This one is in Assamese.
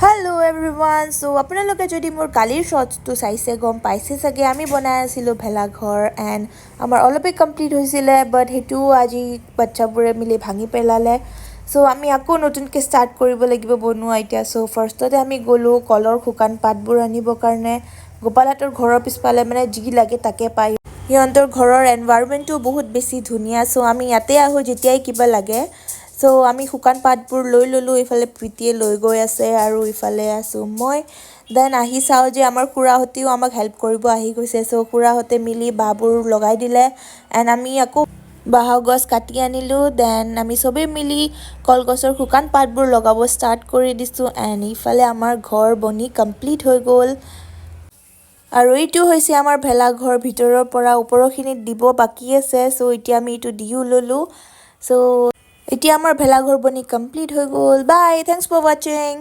Hello everyone. So আপোনালোকে যদি মোৰ কালিৰ শৰ্টছটো চাইছে গম পাইছে চাগে আমি বনাই আছিলোঁ ভেলা ঘৰ এণ্ড আমাৰ অলপে কমপ্লিট হৈছিলে বাট সেইটো আজি বাচ্চাবোৰে মিলি ভাঙি পেলালে চ' আমি আকৌ নতুনকৈ ষ্টাৰ্ট কৰিব লাগিব বনোৱা এতিয়া চ' ফাৰ্ষ্টতে আমি গ'লোঁ কলৰ শুকান পাতবোৰ আনিবৰ কাৰণে গোপালহঁতৰ ঘৰৰ পিছফালে মানে যি লাগে তাকে পায় সিহঁতৰ ঘৰৰ এনভাইৰনমেণ্টটো বহুত বেছি ধুনীয়া চ' আমি ইয়াতে আহোঁ যেতিয়াই কিবা লাগে চ' আমি শুকান পাতবোৰ লৈ ল'লোঁ ইফালে প্ৰীতিয়ে লৈ গৈ আছে আৰু ইফালে আছোঁ মই দেন আহি চাওঁ যে আমাৰ খুৰাহঁতেও আমাক হেল্প কৰিব আহি গৈছে চ' খুৰাহঁতে মিলি বাঁহবোৰ লগাই দিলে এণ্ড আমি আকৌ বাঁহৰ গছ কাটি আনিলোঁ দেন আমি চবেই মিলি কলগছৰ শুকান পাতবোৰ লগাব ষ্টাৰ্ট কৰি দিছোঁ এণ্ড ইফালে আমাৰ ঘৰ বনি কমপ্লিট হৈ গ'ল আৰু এইটো হৈছে আমাৰ ভেলাঘৰ ভিতৰৰ পৰা ওপৰখিনিত দিব বাকী আছে চ' এতিয়া আমি এইটো দিও ল'লোঁ চ' এতিয়া আমাৰ ভেলাঘৰ বনি কমপ্লিট হৈ গ'ল বাই থেংকছ ফৰ ৱাচিং